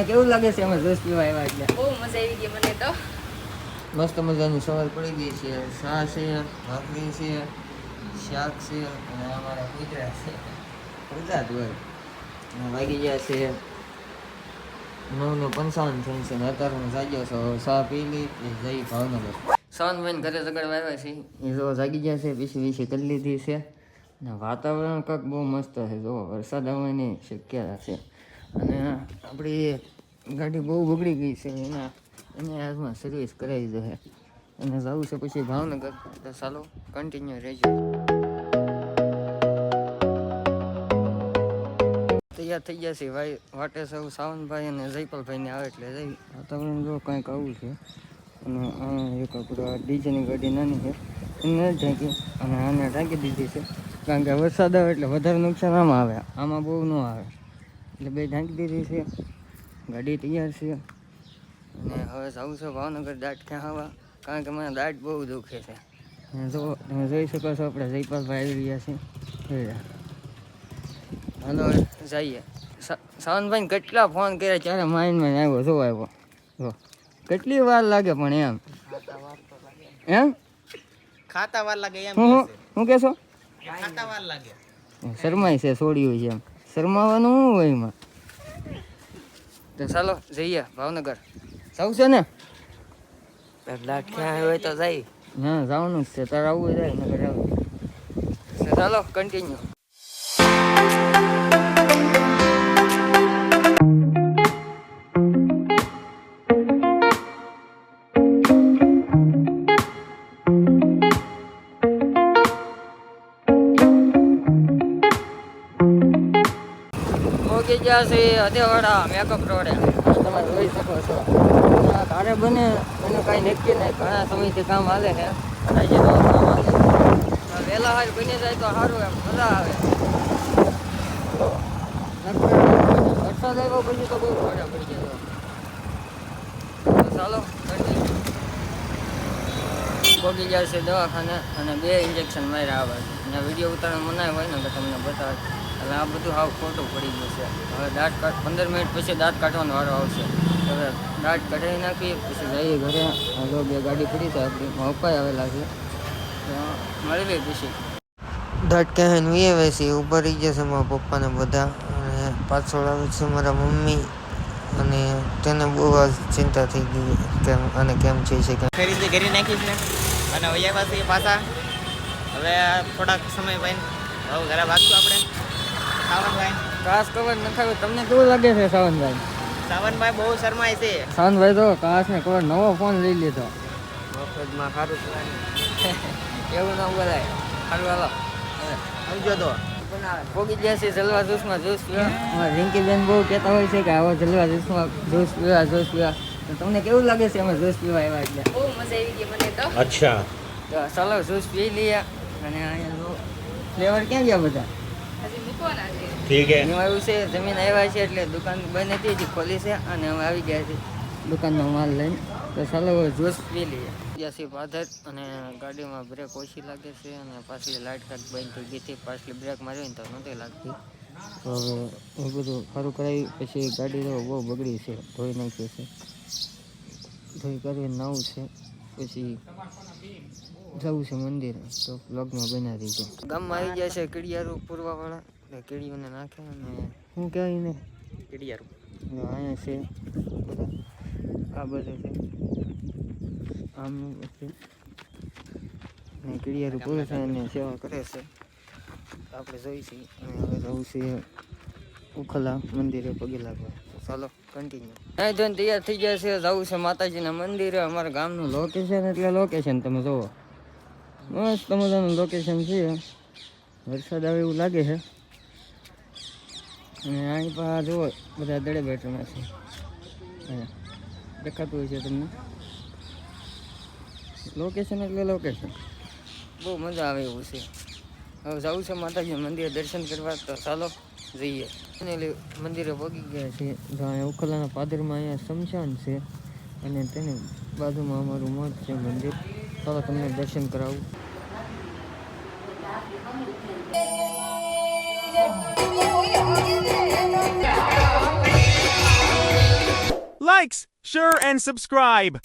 કેવું લાગે છે અમે જોશ પીવા આવ્યા એટલે? બહુ મજા આવી ગઈ મને તો. મસ્ત મજાની સવાર પડી ગઈ છે. ચા છે, ભાખરી છે, શાક છે અને અમારા કુતરા છે. ગુજરાત હોય વાગી ગયા છે 9:55 થઈ છે ને અત્યારે હું જાગ્યો છો. ચા પી લી જઈ ભાવનગર. શાનભાઈ ઘરે જગાડવા આવ્યા છે. એ જો જાગી ગયા છે, પીસી કરી લીધી છે ને વાતાવરણ કંઈક બહુ મસ્ત છે. જો વરસાદ આવવાની શક્યતા છે અને આપણી ગાડી બહુ બગડી ગઈ છે. એને હાથમાં સર્વિસ કરાવી દો છે અને જવું છે પછી ભાવનગર. તો ચાલો કન્ટિન્યુ રહેજો. તૈયાર થઈ ગયા છે ભાઈ. વાટે સૌ સાવનભાઈ અને જયપાલભાઈને આવે એટલે જઈ. વાતાવરણ જો કંઈક આવું છે અને એક આપણે ડીજેની ગાડી નાની છે એને ઢાંકી અને આને ઢાંકી દીધી છે કારણ કે વરસાદ આવે એટલે વધારે નુકસાન આમાં આવે, આમાં બહુ ન આવે એટલે બે ઢાંકી દીધી છે. ગાડી તૈયાર છે અને હવે જવું છે ભાવનગર દાંત ખેંચવા કારણ કે મને દાંત બહુ દુખે છે. જો તમે જોઈ શકો છો આપણે જયપાલભાઈ આવી રહ્યા છે. હાલો જઈએ. સાવનભાઈ કેટલા ફોન કર્યા ત્યારે માઇન્ડમાં આવ્યો. જો આવ્યો જો કેટલી વાર લાગે પણ એમ ખાતા વાર લાગે એમ. શું કહેશો? ખાતા વાર લાગે. શરમાય છે છોડ્યું છે એમ. શરમાવાનું શું હોય એમાં? તો ચાલો જઈએ ભાવનગર. જવું છે ને? દાંત ક્યાં હોય તો જાય. હા જવાનું જ છે. તારે આવવું જાય નગર આવું. ચાલો કન્ટિન્યુ. પહોંચી ગયા છે અધેવાડા મેકઅપ રોડે. તમે જોઈ શકો છો તારે બને એનું કાંઈ નક્કી નહીં. ઘણા સમયથી કામ હાલે છે અને હજી તો કામ હાલે. વહેલા હાર બની જાય તો સારું, એમ મજા આવે. વરસાદ આવ્યો પછી તો બહુ મોડા પડી જાય. તો ચાલો પહોંચી જાય છે દવાખાને અને 2 ઇન્જેક્શન માર્યા આવે છે. અને વિડીયો ઉતારવાનો મનાય હોય ને તો તમને બતાવે. એટલે આ બધું હાવ ખોટું પડી ગયું છે. હવે દાંત 15 મિનિટ પછી દાંત કાઢવાનો વારો આવશે. હવે દાંત કઢાવી નાખી પછી જઈએ ઘરે. હાલો 2 ગાડી પડી છે આપણી. પપ્પા આવેલા છે મળી પછી દાંત ક્યાં આવે છે. ઉભા રહી જશે મારા પપ્પાને બધા અને પાછળ આવે છે મારા મમ્મી અને તેને બહુ ચિંતા થઈ ગઈ કેમ અને કેમ છે ખરીદી કરી નાખી છે અને વૈયા પાસે પાછા હવે થોડાક સમય ભાઈ હવે ઘરે ભાગશું આપણે. સાવનભાઈ કાસ કવર નખાવ્યો. તમને કેવું લાગે છે સાવનભાઈ? સાવનભાઈ બહુ શરમાય છે. સાવનભાઈ તો કાસ ને કવર નવો ફોન લઈ લીધો. મફતમાં સારું એવું ના બોલાય. સારું હાલો સમજો તો. પોગી ગયા છે જલવા જ્યુસમાં જ્યુસ પીવા. રિંકીબેન બહુ કહેતા હોય છે કે આવો જલવા જ્યુસમાં જ્યુસ પીવા જ્યુસ પીવા. તો તમને કેવું લાગે છે અમે જ્યુસ પીવા આવ્યા એટલે? બહુ મજા આવી ગઈ મને તો. અચ્છા તો ચાલો જ્યુસ પી લઈએ. અને અહીંયા ફ્લેવર ક્યાં ગયા બધા? હજી મૂકવાના છે. ઠીક હે. હું આવ્યું છે જમીન આવ્યા છે એટલે દુકાન બંધ હતી હજી ખોલી છે અને અમે આવી ગયા છે દુકાનનો માલ લઈને. તો ચાલો જ્યુસ પી લઈએ. ત્યાંથી પાદર અને ગાડીમાં બ્રેક ઓછી લાગે છે અને પાછલી લાઇટ કાંઈક બંધ થઈ ગઈ હતી. પાછલી બ્રેક મારી ને તો નહોતી લાગતી. તો હવે એ બધું સારું કરાવી પછી ગાડી તો બહુ બગડી છે. ધોઈ નાખી છે. ધોઈ કરીને નવું છે પછી જવું છે મંદિરે. તો બ્લોગમાં બનાવી દીધું. ગામમાં આવી ગયા છે કીડિયારું પૂરવાવાળા. એટલે કીડીઓને નાખે અને શું કહેવાય ને કીડિયારું. અહીંયા છે આ બધું છે આમ છે ને કીડિયારું પૂરું છે અને સેવા કરે છે. આપણે જોઈ છીએ અને હવે જવું છે ઉખલા મંદિરે પગે લાગવા. ચાલો કન્ટિન્યુ. અહીં ધોઈને તૈયાર થઈ ગયા છે. જવું છે માતાજીના મંદિરે. અમારા ગામનું લોકેશન એટલે લોકેશન તમે જુઓ. મસ્ત મજાનું લોકેશન છે. વરસાદ આવે એવું લાગે છે અને અહીં પણ જુઓ બધા દડે બેઠાના છે. દેખાતું હોય છે તમને. લોકેશન એટલે લોકેશન બહુ મજા આવે એવું છે. હવે જવું છે માતાજીના મંદિરે દર્શન કરવા. તો ચાલો જઈએ. મંદિરે પગી ગયા છે. અહીંયા ઉખલાના પાદરમાં અહીંયા સ્મશાન છે અને તેની બાજુમાં અમારું મઠ છે મંદિર. ચાલો તમને દર્શન કરાવું. likes, share, and subscribe.